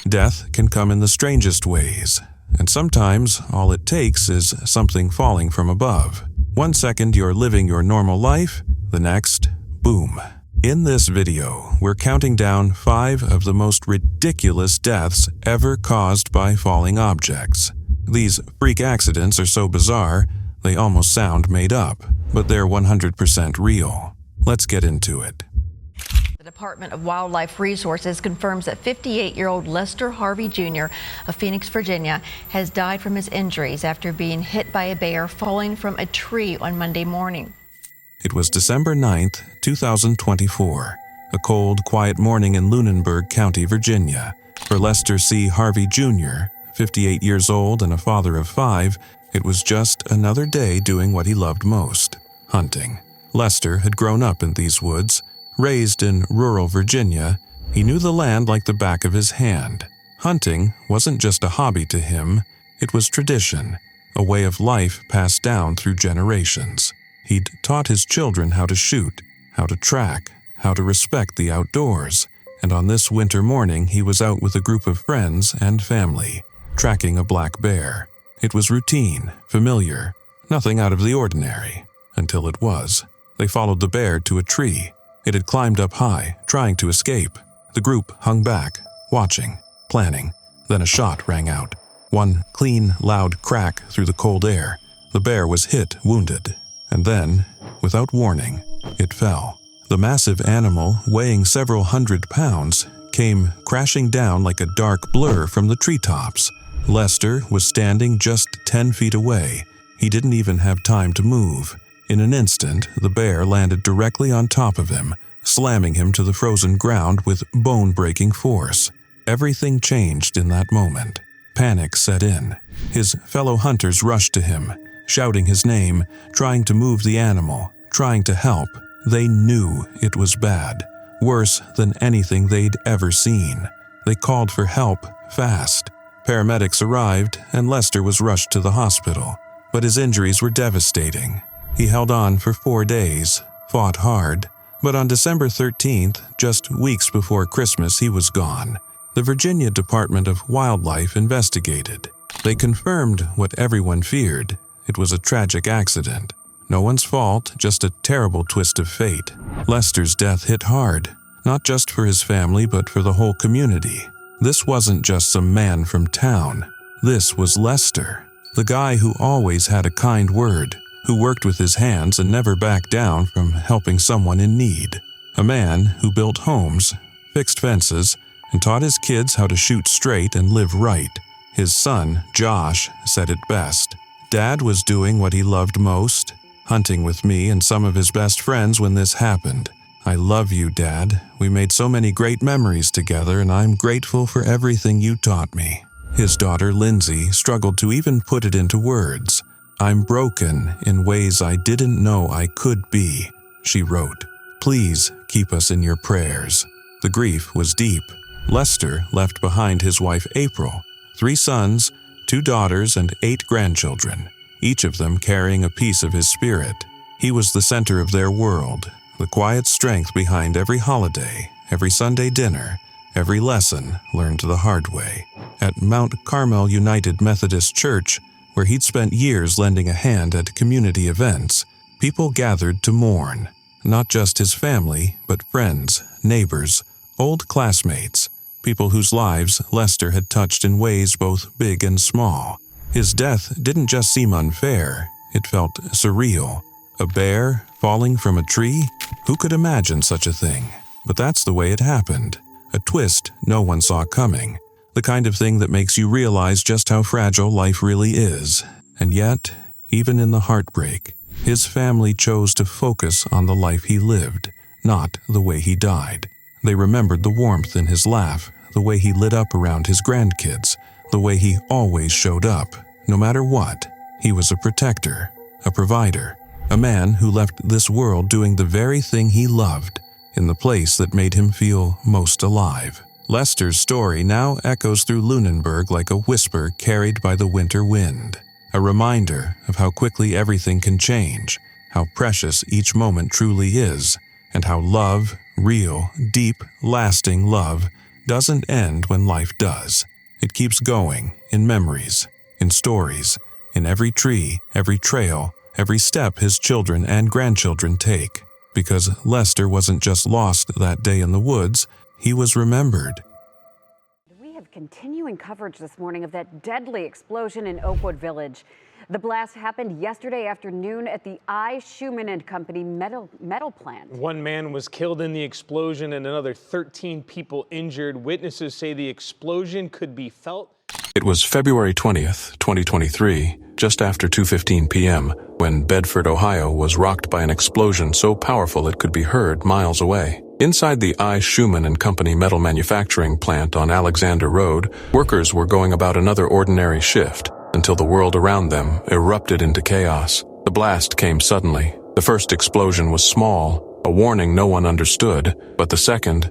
Death can come in the strangest ways, and sometimes all it takes is something falling from above. 1 second you're living your normal life, the next, boom. In this video, we're counting down 5 of the most ridiculous deaths ever caused by falling objects. These freak accidents are so bizarre, they almost sound made up, but they're 100% real. Let's get into it. The Department of Wildlife Resources confirms that 58-year-old Lester Harvey Jr. of Phoenix, Virginia, has died from his injuries after being hit by a bear falling from a tree on Monday morning. It was December 9th, 2024, a cold, quiet morning in Lunenburg County, Virginia. For Lester C. Harvey Jr., 58 years old and a father of 5, it was just another day doing what he loved most, hunting. Lester had grown up in these woods. Raised in rural Virginia, he knew the land like the back of his hand. Hunting wasn't just a hobby to him, it was tradition, a way of life passed down through generations. He'd taught his children how to shoot, how to track, how to respect the outdoors, and on this winter morning he was out with a group of friends and family, tracking a black bear. It was routine, familiar, nothing out of the ordinary, until it was. They followed the bear to a tree. It had climbed up high, trying to escape. The group hung back, watching, planning. Then a shot rang out. One clean, loud crack through the cold air. The bear was hit, wounded. And then, without warning, it fell. The massive animal, weighing several hundred pounds, came crashing down like a dark blur from the treetops. Lester was standing just 10 feet away. He didn't even have time to move. In an instant, the bear landed directly on top of him, slamming him to the frozen ground with bone-breaking force. Everything changed in that moment. Panic set in. His fellow hunters rushed to him, shouting his name, trying to move the animal, trying to help. They knew it was bad, worse than anything they'd ever seen. They called for help fast. Paramedics arrived, and Lester was rushed to the hospital, but his injuries were devastating. He held on for 4 days, fought hard, but on December 13th, just weeks before Christmas, he was gone. The Virginia Department of Wildlife investigated. They confirmed what everyone feared. It was a tragic accident. No one's fault, just a terrible twist of fate. Lester's death hit hard, not just for his family, but for the whole community. This wasn't just some man from town. This was Lester, the guy who always had a kind word, who worked with his hands and never backed down from helping someone in need. A man who built homes, fixed fences, and taught his kids how to shoot straight and live right. His son, Josh, said it best. Dad was doing what he loved most, hunting with me and some of his best friends when this happened. I love you, Dad. We made so many great memories together, and I'm grateful for everything you taught me. His daughter, Lindsay, struggled to even put it into words. I'm broken in ways I didn't know I could be, she wrote. Please keep us in your prayers. The grief was deep. Lester left behind his wife, April, 3 sons, 2 daughters, and 8 grandchildren, each of them carrying a piece of his spirit. He was the center of their world, the quiet strength behind every holiday, every Sunday dinner, every lesson learned the hard way. At Mount Carmel United Methodist Church, where he'd spent years lending a hand at community events, people gathered to mourn. Not just his family, but friends, neighbors, old classmates, people whose lives Lester had touched in ways both big and small. His death didn't just seem unfair, it felt surreal. A bear falling from a tree? Who could imagine such a thing? But that's the way it happened. A twist no one saw coming. The kind of thing that makes you realize just how fragile life really is. And yet, even in the heartbreak, his family chose to focus on the life he lived, not the way he died. They remembered the warmth in his laugh, the way he lit up around his grandkids, the way he always showed up. No matter what, he was a protector, a provider, a man who left this world doing the very thing he loved, in the place that made him feel most alive. Lester's story now echoes through Lunenburg like a whisper carried by the winter wind, a reminder of how quickly everything can change, how precious each moment truly is, and how love, real, deep, lasting love, doesn't end when life does. It keeps going, in memories, in stories, in every tree, every trail, every step his children and grandchildren take. Because Lester wasn't just lost that day in the woods, he was remembered. We have continuing coverage this morning of that deadly explosion in Oakwood Village. The blast happened yesterday afternoon at the I. Schumann & Company metal plant. One man was killed in the explosion and another 13 people injured. Witnesses say the explosion could be felt. It was February 20th, 2023, just after 2:15 p.m., when Bedford, Ohio was rocked by an explosion so powerful it could be heard miles away. Inside the I. Schumann & Company metal manufacturing plant on Alexander Road, workers were going about another ordinary shift until the world around them erupted into chaos. The blast came suddenly. The first explosion was small, a warning no one understood, but the second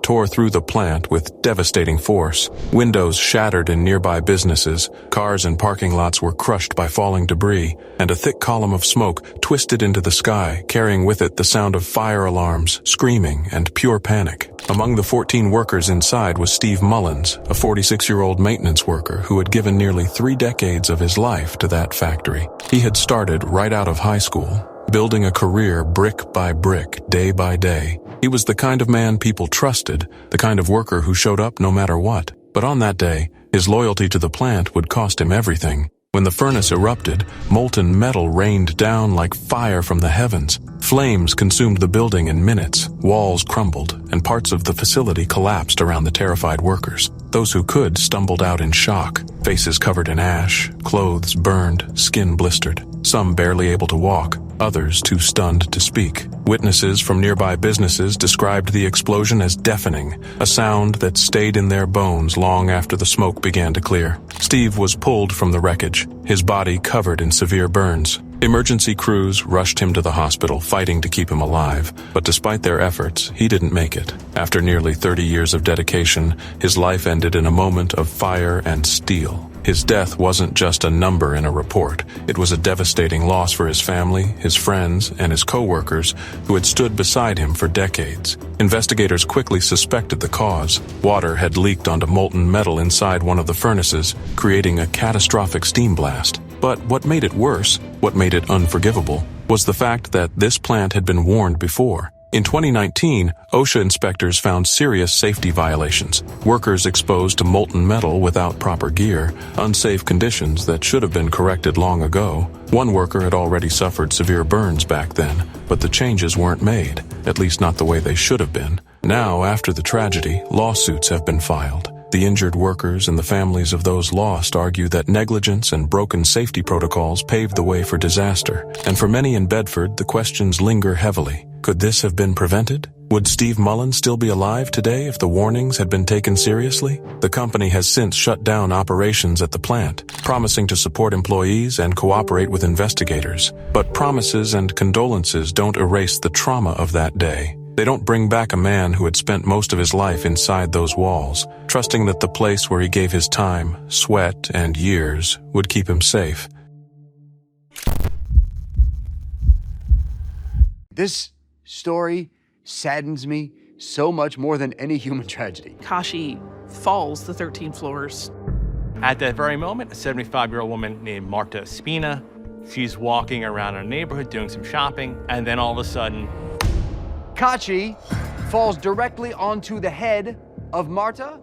tore through the plant with devastating force. Windows shattered in nearby businesses, cars and parking lots were crushed by falling debris, and a thick column of smoke twisted into the sky, carrying with it the sound of fire alarms, screaming, and pure panic. Among the 14 workers inside was Steve Mullins, a 46-year-old maintenance worker who had given nearly 3 decades of his life to that factory. He had started right out of high school, building a career brick by brick, day by day. He was the kind of man people trusted, the kind of worker who showed up no matter what. But on that day, his loyalty to the plant would cost him everything. When the furnace erupted, molten metal rained down like fire from the heavens. Flames consumed the building in minutes, walls crumbled, and parts of the facility collapsed around the terrified workers. Those who could stumbled out in shock, faces covered in ash, clothes burned, skin blistered. Some barely able to walk, others too stunned to speak. Witnesses from nearby businesses described the explosion as deafening, a sound that stayed in their bones long after the smoke began to clear. Steve was pulled from the wreckage, his body covered in severe burns. Emergency crews rushed him to the hospital, fighting to keep him alive, but despite their efforts, he didn't make it. After nearly 30 years of dedication, his life ended in a moment of fire and steel. His death wasn't just a number in a report. It was a devastating loss for his family, his friends, and his co-workers who had stood beside him for decades. Investigators quickly suspected the cause. Water had leaked onto molten metal inside one of the furnaces, creating a catastrophic steam blast. But what made it worse, what made it unforgivable, was the fact that this plant had been warned before. In 2019, OSHA inspectors found serious safety violations, workers exposed to molten metal without proper gear, unsafe conditions that should have been corrected long ago. One worker had already suffered severe burns back then, but the changes weren't made, at least not the way they should have been. Now, after the tragedy, lawsuits have been filed. The injured workers and the families of those lost argue that negligence and broken safety protocols paved the way for disaster. And for many in Bedford, the questions linger heavily. Could this have been prevented? Would Steve Mullins still be alive today if the warnings had been taken seriously? The company has since shut down operations at the plant, promising to support employees and cooperate with investigators. But promises and condolences don't erase the trauma of that day. They don't bring back a man who had spent most of his life inside those walls, trusting that the place where he gave his time, sweat, and years would keep him safe. This story saddens me so much more than any human tragedy. Kashi falls the 13 floors. At that very moment, a 75-year-old woman named Marta Espina, she's walking around her neighborhood doing some shopping, and then all of a sudden, Kachi falls directly onto the head of Marta.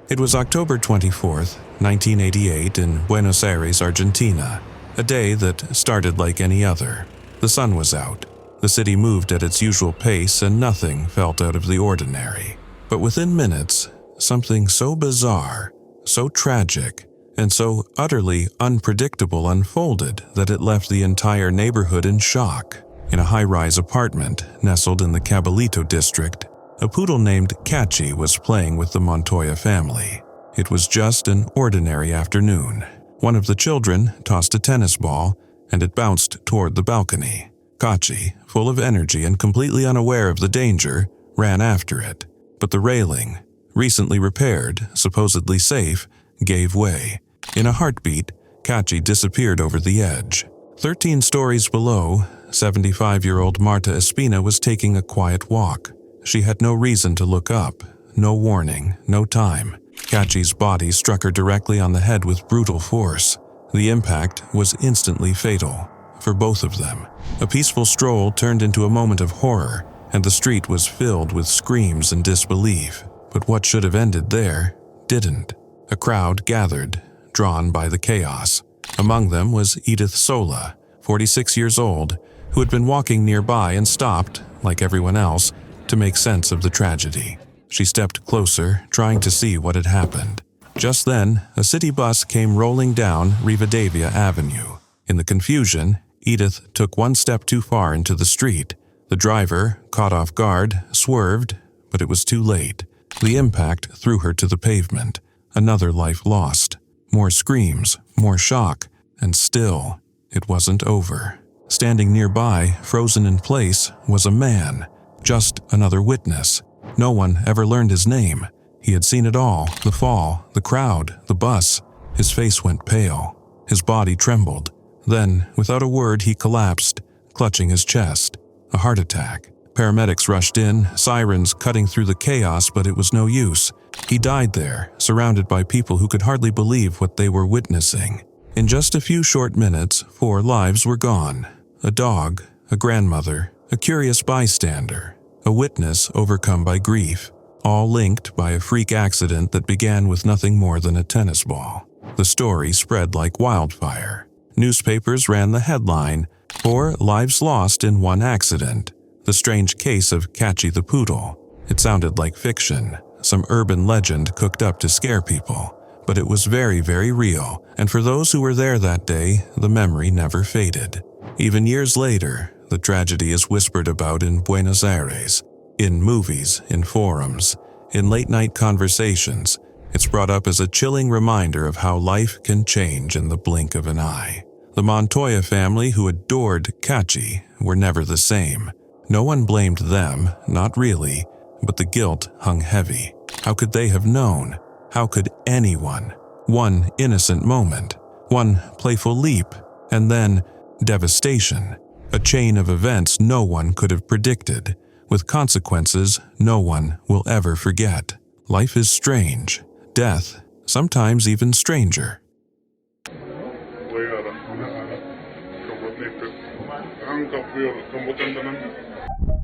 It was October 24th, 1988 in Buenos Aires, Argentina, a day that started like any other. The sun was out. The city moved at its usual pace and nothing felt out of the ordinary. But within minutes, something so bizarre, so tragic, and so utterly unpredictable unfolded that it left the entire neighborhood in shock. In a high-rise apartment nestled in the Caballito district, a poodle named Cachi was playing with the Montoya family. It was just an ordinary afternoon. One of the children tossed a tennis ball, and it bounced toward the balcony. Cachi, full of energy and completely unaware of the danger, ran after it. But the railing, recently repaired, supposedly safe, gave way. In a heartbeat, Cachi disappeared over the edge. 13 stories below, 75-year-old Marta Espina was taking a quiet walk. She had no reason to look up, no warning, no time. Cactus's body struck her directly on the head with brutal force. The impact was instantly fatal for both of them. A peaceful stroll turned into a moment of horror, and the street was filled with screams and disbelief. But what should have ended there didn't. A crowd gathered, drawn by the chaos. Among them was Edith Sola, 46 years old, who had been walking nearby and stopped, like everyone else, to make sense of the tragedy. She stepped closer, trying to see what had happened. Just then, a city bus came rolling down Rivadavia Avenue. In the confusion, Edith took one step too far into the street. The driver, caught off guard, swerved, but it was too late. The impact threw her to the pavement. Another life lost. More screams, more shock, and still, it wasn't over. Standing nearby, frozen in place, was a man. Just another witness. No one ever learned his name. He had seen it all, the fall, the crowd, the bus. His face went pale. His body trembled. Then, without a word, he collapsed, clutching his chest. A heart attack. Paramedics rushed in, sirens cutting through the chaos, but it was no use. He died there, surrounded by people who could hardly believe what they were witnessing. In just a few short minutes, 4 lives were gone. A dog, a grandmother, a curious bystander, a witness overcome by grief, all linked by a freak accident that began with nothing more than a tennis ball. The story spread like wildfire. Newspapers ran the headline, 4 lives lost in one accident. The strange case of Catchy the poodle. It sounded like fiction, some urban legend cooked up to scare people. But it was very, very real, and for those who were there that day, the memory never faded. Even years later, the tragedy is whispered about in Buenos Aires, in movies, in forums, in late-night conversations. It's brought up as a chilling reminder of how life can change in the blink of an eye. The Montoya family, who adored Catchy, were never the same. No one blamed them, not really, but the guilt hung heavy. How could they have known? How could anyone? One innocent moment, one playful leap, and then devastation. A chain of events no one could have predicted, with consequences no one will ever forget. Life is strange. Death, sometimes even stranger.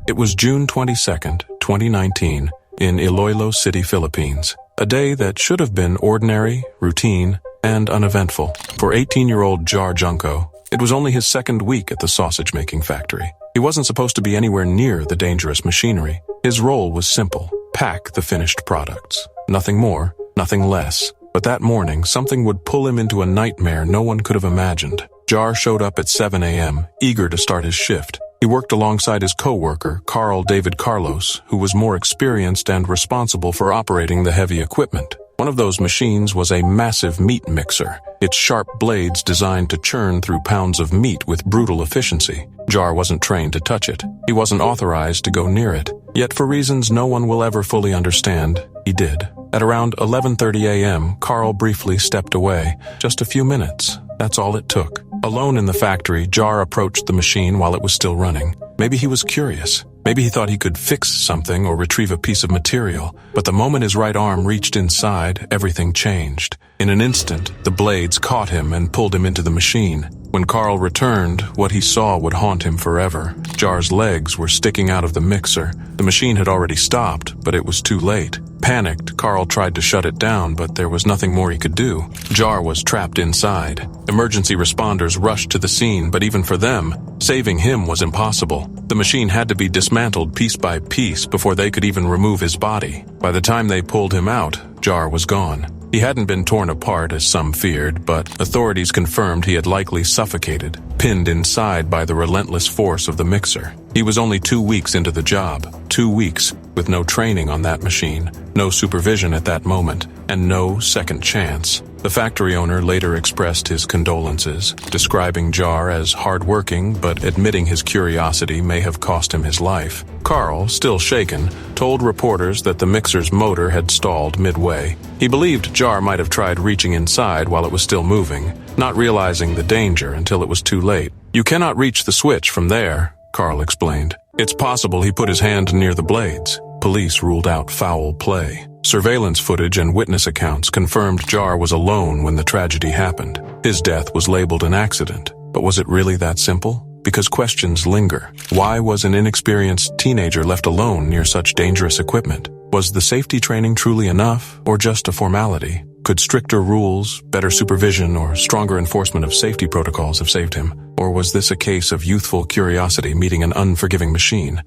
It was June 22nd, 2019, in Iloilo City, Philippines. A day that should have been ordinary, routine, and uneventful. For 18-year-old Jar Junko, it was only his second week at the sausage-making factory. He wasn't supposed to be anywhere near the dangerous machinery. His role was simple: pack the finished products. Nothing more, nothing less. But that morning, something would pull him into a nightmare no one could have imagined. Jar showed up at 7 a.m., eager to start his shift. He worked alongside his co-worker, Carl David Carlos, who was more experienced and responsible for operating the heavy equipment. One of those machines was a massive meat mixer, its sharp blades designed to churn through pounds of meat with brutal efficiency. Jar wasn't trained to touch it. He wasn't authorized to go near it. Yet for reasons no one will ever fully understand, he did. At around 11:30 a.m., Carl briefly stepped away. Just a few minutes. That's all it took. Alone in the factory, Jar approached the machine while it was still running. Maybe he was curious. Maybe he thought he could fix something or retrieve a piece of material. But the moment his right arm reached inside, everything changed. In an instant, the blades caught him and pulled him into the machine. When Carl returned, what he saw would haunt him forever. Jar's legs were sticking out of the mixer. The machine had already stopped, but it was too late. Panicked, Carl tried to shut it down, but there was nothing more he could do. Jar was trapped inside. Emergency responders rushed to the scene, but even for them, saving him was impossible. The machine had to be dismantled piece by piece before they could even remove his body. By the time they pulled him out, Jar was gone. He hadn't been torn apart, as some feared, but authorities confirmed he had likely suffocated, pinned inside by the relentless force of the mixer. He was only 2 weeks into the job. 2 weeks, with no training on that machine, no supervision at that moment, and no second chance. The factory owner later expressed his condolences, describing Jar as hardworking, but admitting his curiosity may have cost him his life. Carl, still shaken, told reporters that the mixer's motor had stalled midway. He believed Jar might have tried reaching inside while it was still moving, not realizing the danger until it was too late. "You cannot reach the switch from there," Carl explained. "It's possible he put his hand near the blades. Police ruled out foul play. Surveillance footage and witness accounts confirmed Jar was alone when the tragedy happened. His death was labeled an accident. But was it really that simple? Because questions linger. Why was an inexperienced teenager left alone near such dangerous equipment? Was the safety training truly enough, or just a formality? Could stricter rules, better supervision, or stronger enforcement of safety protocols have saved him? Or was this a case of youthful curiosity meeting an unforgiving machine?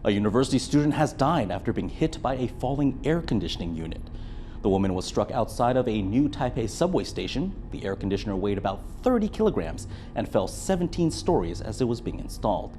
A university student has died after being hit by a falling air conditioning unit. The woman was struck outside of a new Taipei subway station. The air conditioner weighed about 30 kilograms and fell 17 stories as it was being installed.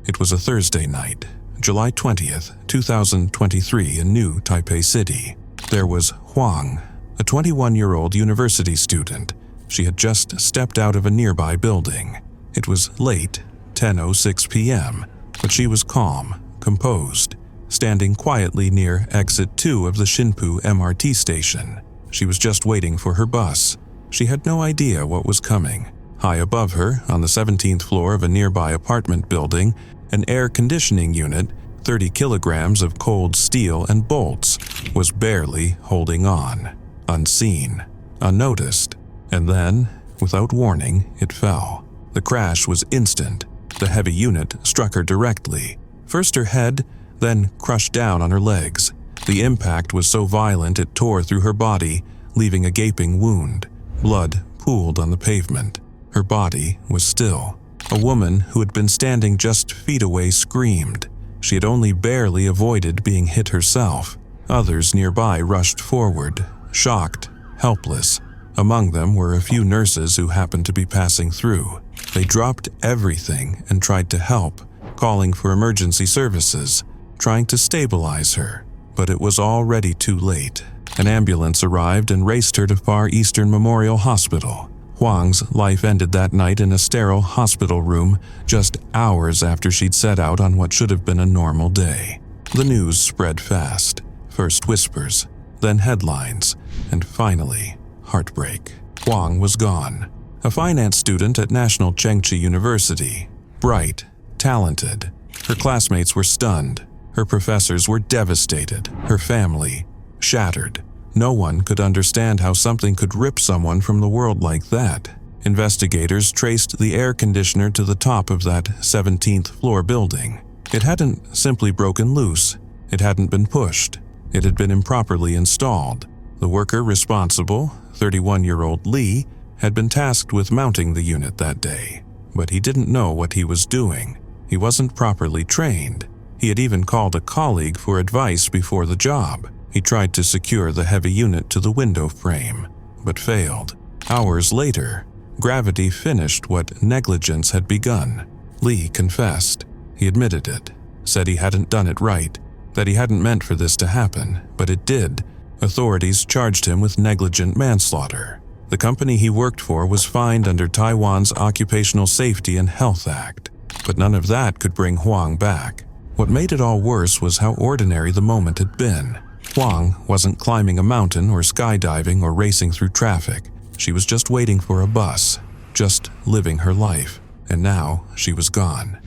It was a Thursday night, July 20th, 2023 in New Taipei City. There was Huang, a 21-year-old university student. She had just stepped out of a nearby building. It was late, 10:06 p.m., but she was calm, composed, standing quietly near exit 2 of the Xinpu MRT station. She was just waiting for her bus. She had no idea what was coming. High above her, on the 17th floor of a nearby apartment building, an air conditioning unit, 30 kilograms of cold steel and bolts, was barely holding on, unseen, unnoticed. And then, without warning, it fell. The crash was instant. The heavy unit struck her directly. First her head, then crushed down on her legs. The impact was so violent it tore through her body, leaving a gaping wound. Blood pooled on the pavement. Her body was still. A woman who had been standing just feet away screamed. She had only barely avoided being hit herself. Others nearby rushed forward, shocked, helpless. Among them were a few nurses who happened to be passing through. They dropped everything and tried to help, calling for emergency services, trying to stabilize her. But it was already too late. An ambulance arrived and raced her to Far Eastern Memorial Hospital. Huang's life ended that night in a sterile hospital room just hours after she'd set out on what should have been a normal day. The news spread fast. First whispers, then headlines, and finally, heartbreak. Huang was gone. A finance student at National Chengchi University. Bright, talented. Her classmates were stunned. Her professors were devastated. Her family, shattered. No one could understand how something could rip someone from the world like that. Investigators traced the air conditioner to the top of that 17th floor building. It hadn't simply broken loose. It hadn't been pushed. It had been improperly installed. The worker responsible, 31-year-old Li, had been tasked with mounting the unit that day. But he didn't know what he was doing. He wasn't properly trained. He had even called a colleague for advice before the job. He tried to secure the heavy unit to the window frame, but failed. Hours later, gravity finished what negligence had begun. Li confessed. He admitted it, said he hadn't done it right, that he hadn't meant for this to happen, but it did. Authorities charged him with negligent manslaughter. The company he worked for was fined under Taiwan's Occupational Safety and Health Act, but none of that could bring Huang back. What made it all worse was how ordinary the moment had been. Huang wasn't climbing a mountain or skydiving or racing through traffic. She was just waiting for a bus, just living her life, and now she was gone.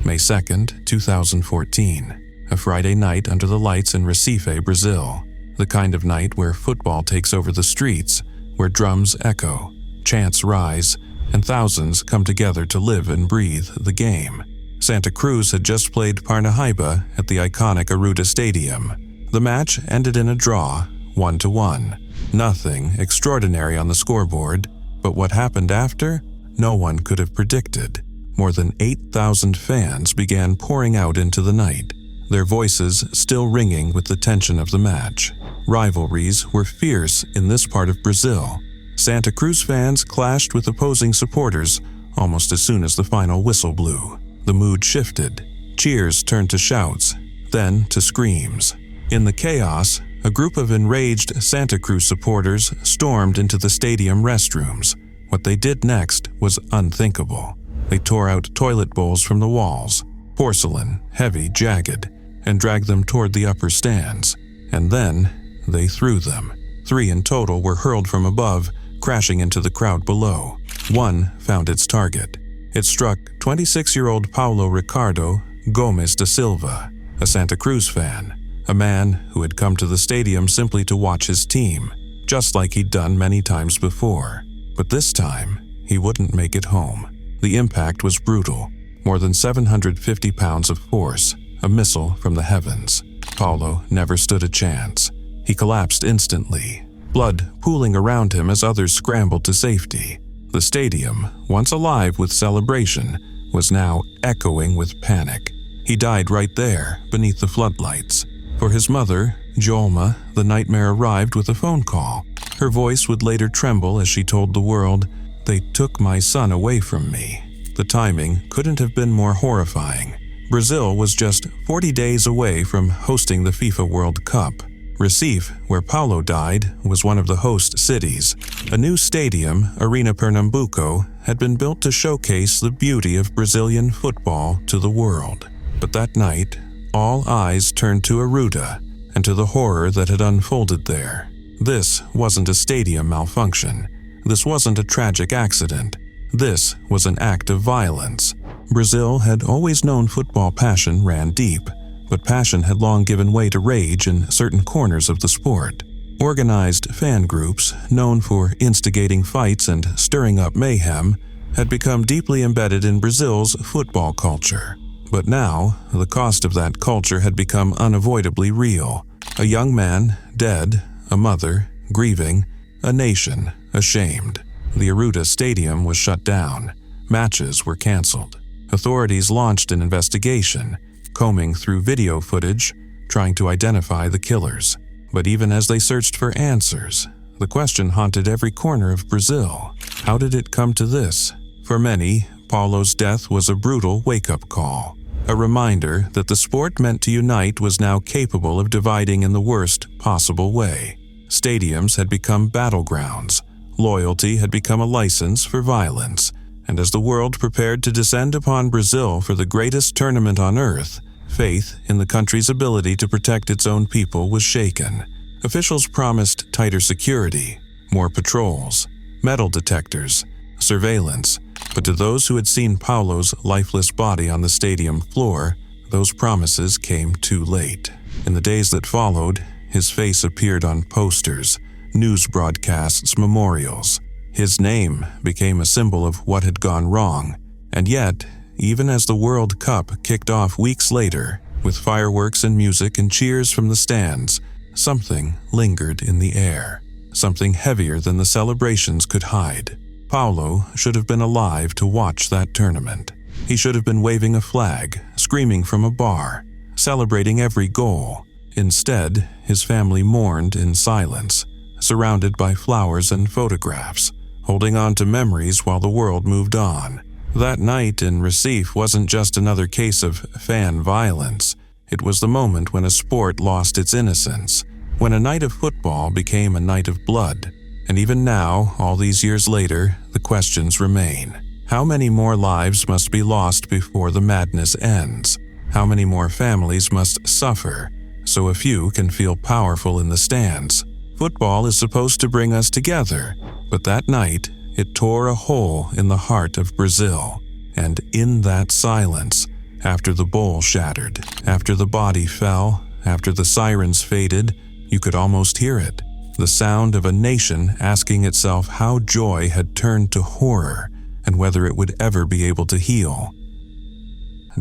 May 2nd, 2014, a Friday night under the lights in Recife, Brazil. The kind of night where football takes over the streets, where drums echo, chants rise, and thousands come together to live and breathe the game. Santa Cruz had just played Parnaíba at the iconic Arruda Stadium. The match ended in a draw, 1-1. Nothing extraordinary on the scoreboard, but what happened after, no one could have predicted. More than 8,000 fans began pouring out into the night, their voices still ringing with the tension of the match. Rivalries were fierce in this part of Brazil. Santa Cruz fans clashed with opposing supporters almost as soon as the final whistle blew. The mood shifted. Cheers turned to shouts, then to screams. In the chaos, a group of enraged Santa Cruz supporters stormed into the stadium restrooms. What they did next was unthinkable. They tore out toilet bowls from the walls, porcelain, heavy, jagged, and dragged them toward the upper stands. And then they threw them. 3 in total were hurled from above, crashing into the crowd below. One found its target. It struck 26-year-old Paulo Ricardo Gomes da Silva, a Santa Cruz fan, a man who had come to the stadium simply to watch his team, just like he'd done many times before. But this time, he wouldn't make it home. The impact was brutal. More than 750 pounds of force, a missile from the heavens. Paulo never stood a chance. He collapsed instantly, blood pooling around him as others scrambled to safety. The stadium, once alive with celebration, was now echoing with panic. He died right there, beneath the floodlights. For his mother, Jolma, the nightmare arrived with a phone call. Her voice would later tremble as she told the world, "They took my son away from me." The timing couldn't have been more horrifying. Brazil was just 40 days away from hosting the FIFA World Cup. Recife, where Paulo died, was one of the host cities. A new stadium, Arena Pernambuco, had been built to showcase the beauty of Brazilian football to the world. But that night, all eyes turned to Arruda and to the horror that had unfolded there. This wasn't a stadium malfunction. This wasn't a tragic accident. This was an act of violence. Brazil had always known football passion ran deep, but passion had long given way to rage in certain corners of the sport. Organized fan groups, known for instigating fights and stirring up mayhem, had become deeply embedded in Brazil's football culture. But now, the cost of that culture had become unavoidably real. A young man, dead, a mother, grieving, a nation, ashamed. The Arruda Stadium was shut down. Matches were canceled. Authorities launched an investigation, combing through video footage, trying to identify the killers. But even as they searched for answers, the question haunted every corner of Brazil. How did it come to this? For many, Paulo's death was a brutal wake-up call. A reminder that the sport meant to unite was now capable of dividing in the worst possible way. Stadiums had become battlegrounds. Loyalty had become a license for violence. And as the world prepared to descend upon Brazil for the greatest tournament on earth, faith in the country's ability to protect its own people was shaken. Officials promised tighter security, more patrols, metal detectors, surveillance, but to those who had seen Paulo's lifeless body on the stadium floor, those promises came too late. In the days that followed, his face appeared on posters, news broadcasts, memorials. His name became a symbol of what had gone wrong, and yet, even as the World Cup kicked off weeks later, with fireworks and music and cheers from the stands, something lingered in the air, something heavier than the celebrations could hide. Paulo should have been alive to watch that tournament. He should have been waving a flag, screaming from a bar, celebrating every goal. Instead, his family mourned in silence, surrounded by flowers and photographs, holding on to memories while the world moved on. That night in Recife wasn't just another case of fan violence. It was the moment when a sport lost its innocence, when a night of football became a night of blood. And even now, all these years later, the questions remain. How many more lives must be lost before the madness ends? How many more families must suffer so a few can feel powerful in the stands? Football is supposed to bring us together, but that night, it tore a hole in the heart of Brazil. And in that silence, after the bowl shattered, after the body fell, after the sirens faded, you could almost hear it. The sound of a nation asking itself how joy had turned to horror and whether it would ever be able to heal.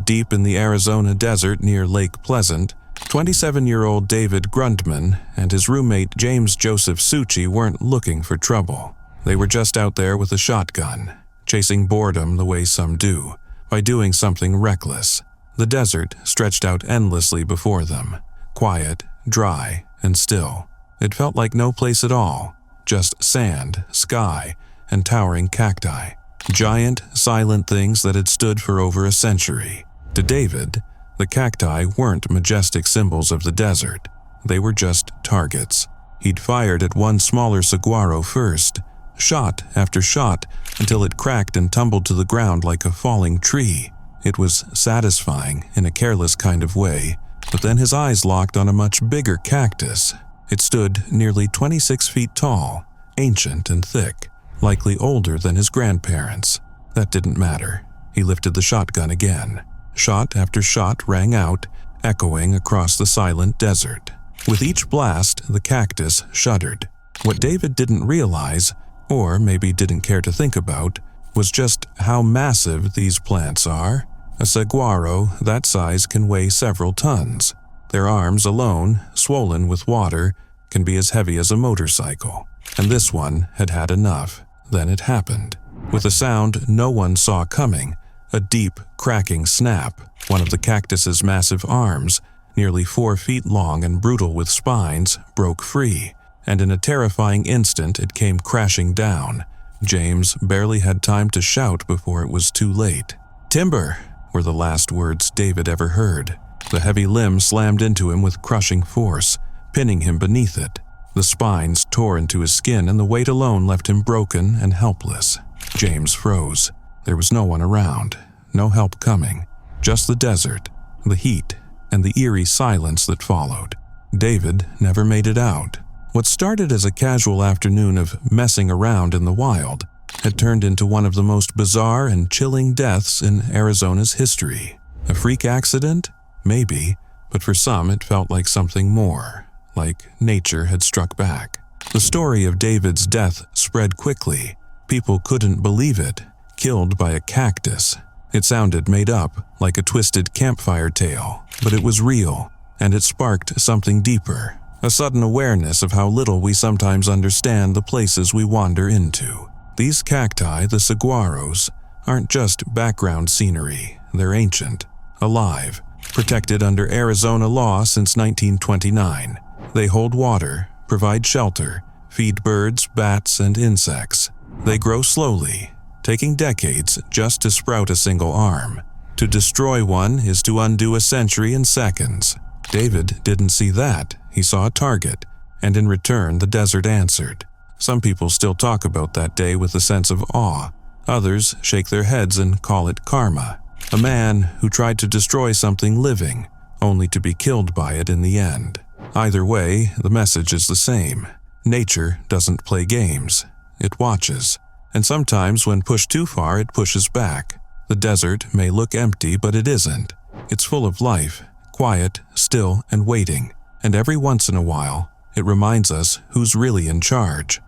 Deep in the Arizona desert near Lake Pleasant, 27-year-old David Grundman and his roommate James Joseph Succi weren't looking for trouble. They were just out there with a shotgun, chasing boredom the way some do, by doing something reckless. The desert stretched out endlessly before them, quiet, dry, and still. It felt like no place at all, just sand, sky, and towering cacti. Giant, silent things that had stood for over a century. To David, the cacti weren't majestic symbols of the desert. They were just targets. He'd fired at one smaller saguaro first, shot after shot, until it cracked and tumbled to the ground like a falling tree. It was satisfying in a careless kind of way, but then his eyes locked on a much bigger cactus. It stood nearly 26 feet tall, ancient and thick, likely older than his grandparents. That didn't matter. He lifted the shotgun again. Shot after shot rang out, echoing across the silent desert. With each blast, the cactus shuddered. What David didn't realize, or maybe didn't care to think about, was just how massive these plants are. A saguaro that size can weigh several tons. Their arms alone, swollen with water, can be as heavy as a motorcycle. And this one had had enough. Then it happened. With a sound no one saw coming, a deep, cracking snap. One of the cactus's massive arms, nearly 4 feet long and brutal with spines, broke free, and in a terrifying instant it came crashing down. James barely had time to shout before it was too late. "Timber!" were the last words David ever heard. The heavy limb slammed into him with crushing force, pinning him beneath it. The spines tore into his skin and the weight alone left him broken and helpless. James froze. There was no one around, no help coming, just the desert, the heat, and the eerie silence that followed. David never made it out. What started as a casual afternoon of messing around in the wild had turned into one of the most bizarre and chilling deaths in Arizona's history. A freak accident? Maybe, but for some it felt like something more, like nature had struck back. The story of David's death spread quickly. People couldn't believe it. Killed by a cactus. It sounded made up, like a twisted campfire tale, but it was real, and it sparked something deeper. A sudden awareness of how little we sometimes understand the places we wander into. These cacti, the saguaros, aren't just background scenery. They're ancient, alive, protected under Arizona law since 1929. They hold water, provide shelter, feed birds, bats, and insects. They grow slowly, taking decades just to sprout a single arm. To destroy one is to undo a century in seconds. David didn't see that. He saw a target, and in return the desert answered. Some people still talk about that day with a sense of awe. Others shake their heads and call it karma. A man who tried to destroy something living, only to be killed by it in the end. Either way, the message is the same. Nature doesn't play games. It watches. And sometimes when pushed too far, it pushes back. The desert may look empty, but it isn't. It's full of life, quiet, still, and waiting. And every once in a while, it reminds us who's really in charge.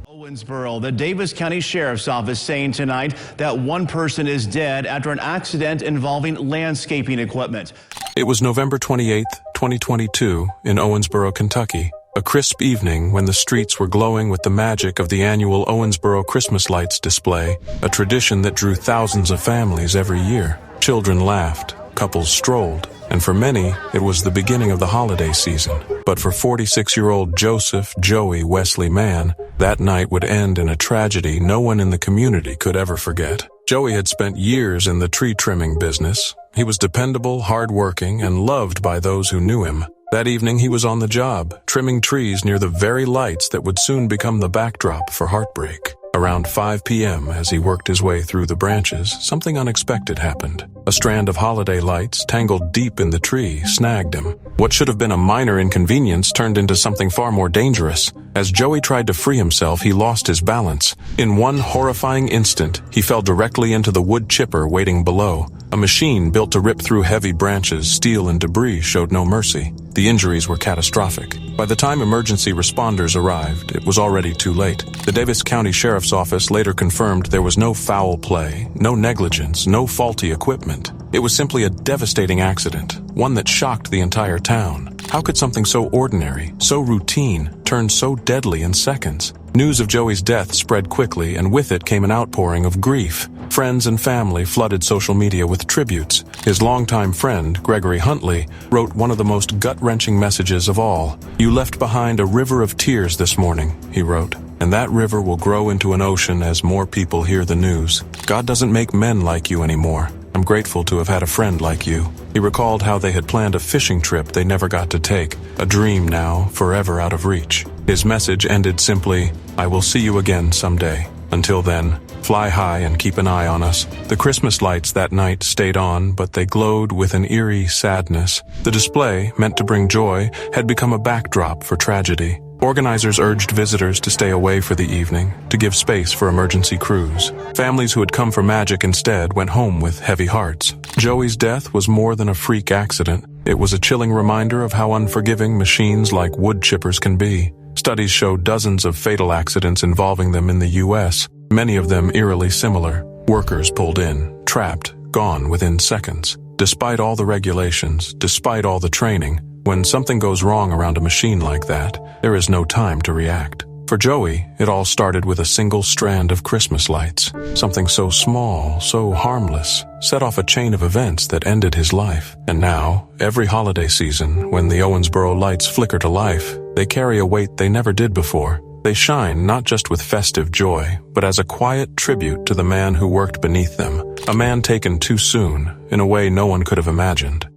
Owensboro, the Davis County Sheriff's Office saying tonight that one person is dead after an accident involving landscaping equipment. It was November 28, 2022, in Owensboro, Kentucky. A crisp evening when the streets were glowing with the magic of the annual Owensboro Christmas lights display, a tradition that drew thousands of families every year. Children laughed, couples strolled, and for many, it was the beginning of the holiday season. But for 46-year-old Joseph Joey Wesley Mann, that night would end in a tragedy no one in the community could ever forget. Joey had spent years in the tree trimming business. He was dependable, hardworking, and loved by those who knew him. That evening he was on the job, trimming trees near the very lights that would soon become the backdrop for heartbreak. Around 5 p.m., as he worked his way through the branches, something unexpected happened. A strand of holiday lights, tangled deep in the tree, snagged him. What should have been a minor inconvenience turned into something far more dangerous. As Joey tried to free himself, he lost his balance. In one horrifying instant, he fell directly into the wood chipper waiting below. A machine built to rip through heavy branches, steel, and debris showed no mercy. The injuries were catastrophic. By the time emergency responders arrived, it was already too late. The Davis County Sheriff's Office later confirmed there was no foul play, no negligence, no faulty equipment. It was simply a devastating accident, one that shocked the entire town. How could something so ordinary, so routine, turn so deadly in seconds? News of Joey's death spread quickly, and with it came an outpouring of grief. Friends and family flooded social media with tributes. His longtime friend, Gregory Huntley, wrote one of the most gut-wrenching messages of all. "You left behind a river of tears this morning," he wrote, "and that river will grow into an ocean as more people hear the news. God doesn't make men like you anymore. I'm grateful to have had a friend like you." He recalled how they had planned a fishing trip they never got to take, a dream now forever out of reach. His message ended simply, "I will see you again someday." Until then, fly high and keep an eye on us. The Christmas lights that night stayed on, but they glowed with an eerie sadness. The display, meant to bring joy, had become a backdrop for tragedy. Organizers urged visitors to stay away for the evening, to give space for emergency crews. Families who had come for magic instead went home with heavy hearts. Joey's death was more than a freak accident. It was a chilling reminder of how unforgiving machines like wood chippers can be. Studies show dozens of fatal accidents involving them in the U.S., many of them eerily similar. Workers pulled in, trapped, gone within seconds. Despite all the regulations, despite all the training, when something goes wrong around a machine like that, there is no time to react. For Joey, it all started with a single strand of Christmas lights. Something so small, so harmless, set off a chain of events that ended his life. And now, every holiday season, when the Owensboro lights flicker to life, they carry a weight they never did before. They shine not just with festive joy, but as a quiet tribute to the man who worked beneath them. A man taken too soon, in a way no one could have imagined.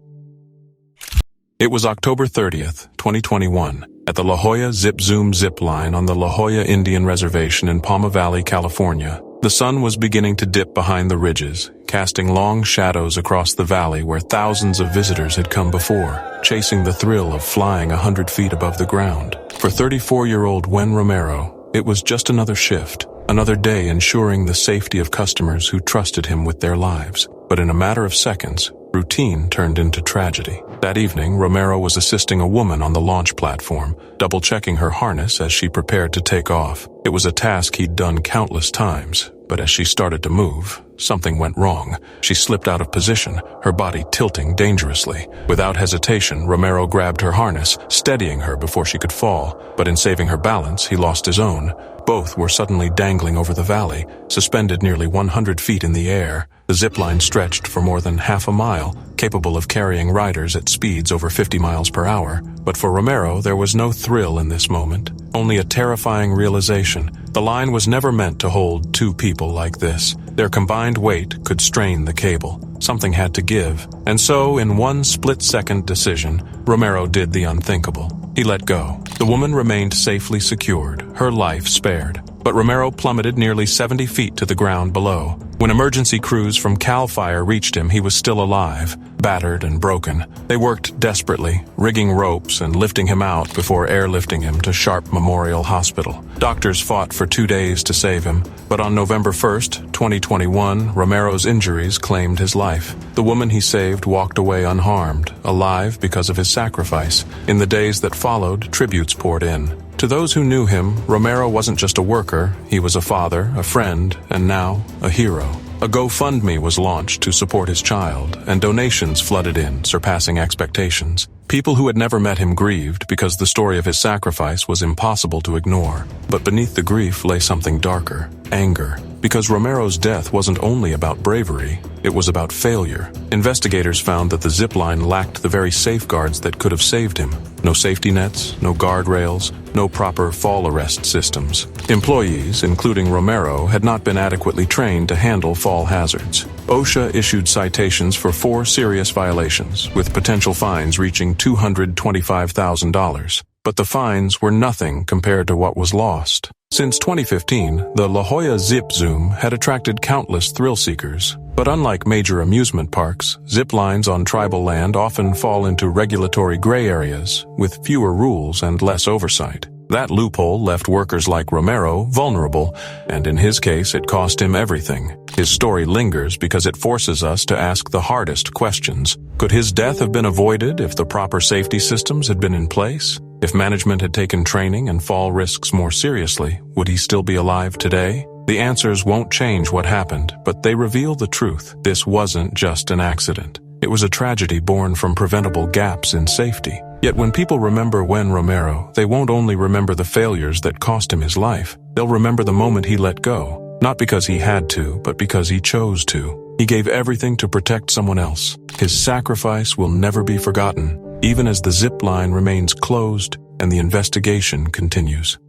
It was October 30th, 2021, at the La Jolla Zip-Zoom Zipline on the La Jolla Indian Reservation in Palma Valley, California. The sun was beginning to dip behind the ridges, casting long shadows across the valley where thousands of visitors had come before, chasing the thrill of flying 100 feet above the ground. For 34-year-old Gwen Romero, it was just another shift, another day ensuring the safety of customers who trusted him with their lives. But in a matter of seconds, routine turned into tragedy. That evening, Romero was assisting a woman on the launch platform, double-checking her harness as she prepared to take off. It was a task he'd done countless times, but as she started to move, something went wrong. She slipped out of position, her body tilting dangerously. Without hesitation, Romero grabbed her harness, steadying her before she could fall, but in saving her balance, he lost his own. Both were suddenly dangling over the valley, suspended nearly 100 feet in the air. The zipline stretched for more than half a mile, capable of carrying riders at speeds over 50 miles per hour. But for Romero, there was no thrill in this moment, only a terrifying realization. The line was never meant to hold two people like this. Their combined weight could strain the cable. Something had to give. And so, in one split-second decision, Romero did the unthinkable. He let go. The woman remained safely secured, her life spared. But Romero plummeted nearly 70 feet to the ground below. When emergency crews from CAL FIRE reached him, he was still alive, battered and broken. They worked desperately, rigging ropes and lifting him out before airlifting him to Sharp Memorial Hospital. Doctors fought for 2 days to save him, but on November 1st, 2021, Romero's injuries claimed his life. The woman he saved walked away unharmed, alive because of his sacrifice. In the days that followed, tributes poured in. To those who knew him, Romero wasn't just a worker, he was a father, a friend, and now, a hero. A GoFundMe was launched to support his child, and donations flooded in, surpassing expectations. People who had never met him grieved because the story of his sacrifice was impossible to ignore. But beneath the grief lay something darker, anger. Because Romero's death wasn't only about bravery, it was about failure. Investigators found that the zipline lacked the very safeguards that could have saved him. No safety nets, no guardrails, no proper fall arrest systems. Employees, including Romero, had not been adequately trained to handle fall hazards. OSHA issued citations for 4 serious violations, with potential fines reaching $225,000. But the fines were nothing compared to what was lost. Since 2015, the La Jolla Zip-Zoom had attracted countless thrill-seekers. But unlike major amusement parks, zip lines on tribal land often fall into regulatory gray areas, with fewer rules and less oversight. That loophole left workers like Romero vulnerable, and in his case, it cost him everything. His story lingers because it forces us to ask the hardest questions. Could his death have been avoided if the proper safety systems had been in place? If management had taken training and fall risks more seriously, would he still be alive today? The answers won't change what happened, but they reveal the truth. This wasn't just an accident. It was a tragedy born from preventable gaps in safety. Yet when people remember Gwen Romero, they won't only remember the failures that cost him his life. They'll remember the moment he let go, not because he had to, but because he chose to. He gave everything to protect someone else. His sacrifice will never be forgotten, even as the zip line remains closed and the investigation continues.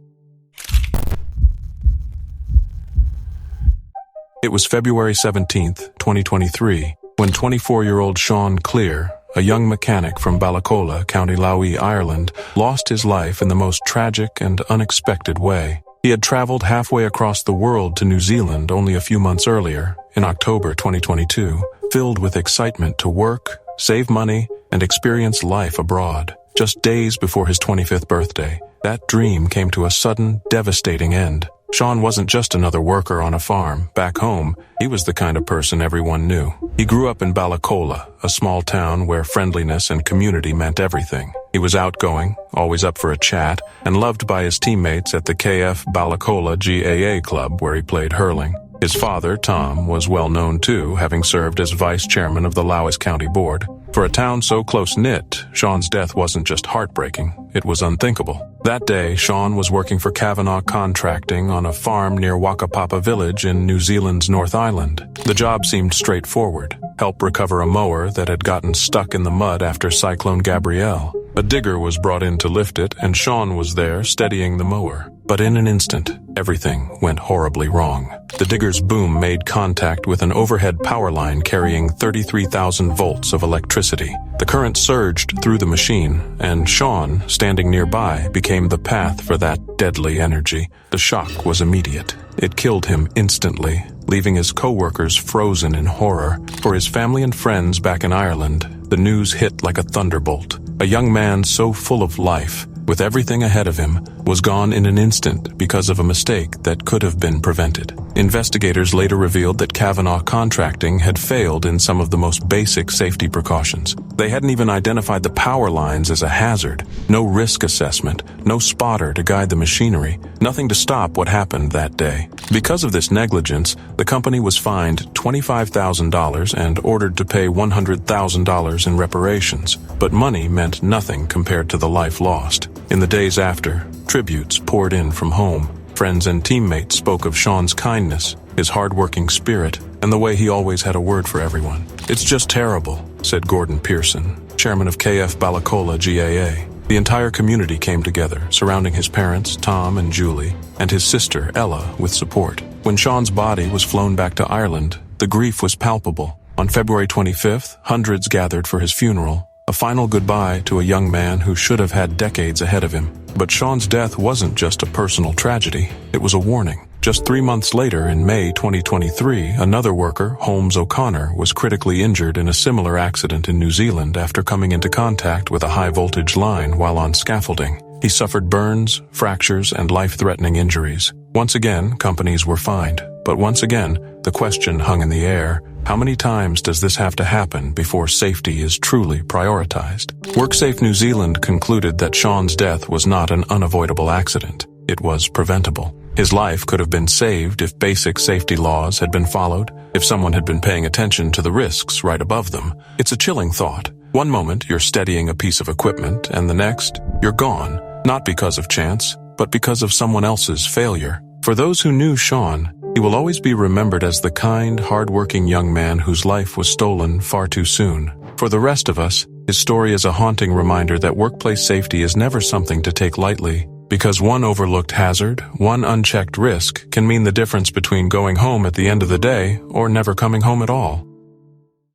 It was February 17th, 2023, when 24-year-old Sean Clear, a young mechanic from Ballacola, County Louth, Ireland, lost his life in the most tragic and unexpected way. He had traveled halfway across the world to New Zealand only a few months earlier, in October 2022, filled with excitement to work, save money, and experience life abroad. Just days before his 25th birthday, that dream came to a sudden, devastating end. Sean wasn't just another worker on a farm. Back home, he was the kind of person everyone knew. He grew up in Balakola, a small town where friendliness and community meant everything. He was outgoing, always up for a chat, and loved by his teammates at the KF Balakola GAA club where he played hurling. His father, Tom, was well known too, having served as vice chairman of the Lowis County Board. For a town so close-knit, Sean's death wasn't just heartbreaking, it was unthinkable. That day, Sean was working for Kavanagh Contracting on a farm near Wakapapa Village in New Zealand's North Island. The job seemed straightforward. Help recover a mower that had gotten stuck in the mud after Cyclone Gabrielle. A digger was brought in to lift it, and Sean was there steadying the mower. But in an instant, everything went horribly wrong. The digger's boom made contact with an overhead power line carrying 33,000 volts of electricity. The current surged through the machine, and Sean, standing nearby, became the path for that deadly energy. The shock was immediate. It killed him instantly, leaving his co-workers frozen in horror. For his family and friends back in Ireland, the news hit like a thunderbolt. A young man so full of life, with everything ahead of him, was gone in an instant because of a mistake that could have been prevented. Investigators later revealed that Kavanagh Contracting had failed in some of the most basic safety precautions. They hadn't even identified the power lines as a hazard. No risk assessment, no spotter to guide the machinery, nothing to stop what happened that day. Because of this negligence, the company was fined $25,000 and ordered to pay $100,000 in reparations. But money meant nothing compared to the life lost. In the days after, tributes poured in from home. Friends and teammates spoke of Sean's kindness, his hard-working spirit, and the way he always had a word for everyone. "It's just terrible," said Gordon Pearson, chairman of KF Balakola GAA. The entire community came together, surrounding his parents, Tom and Julie, and his sister, Ella, with support. When Sean's body was flown back to Ireland, the grief was palpable. On February 25th, hundreds gathered for his funeral, a final goodbye to a young man who should have had decades ahead of him. But Sean's death wasn't just a personal tragedy, it was a warning. Just 3 months later, in May 2023, another worker, Holmes O'Connor, was critically injured in a similar accident in New Zealand after coming into contact with a high-voltage line while on scaffolding. He suffered burns, fractures, and life-threatening injuries. Once again, companies were fined. But once again, the question hung in the air: how many times does this have to happen before safety is truly prioritized? WorkSafe New Zealand concluded that Sean's death was not an unavoidable accident. It was preventable. His life could have been saved if basic safety laws had been followed, if someone had been paying attention to the risks right above them. It's a chilling thought. One moment, you're steadying a piece of equipment, and the next, you're gone. Not because of chance, but because of someone else's failure. For those who knew Sean, he will always be remembered as the kind, hard-working young man whose life was stolen far too soon. For the rest of us, his story is a haunting reminder that workplace safety is never something to take lightly, because one overlooked hazard, one unchecked risk, can mean the difference between going home at the end of the day or never coming home at all.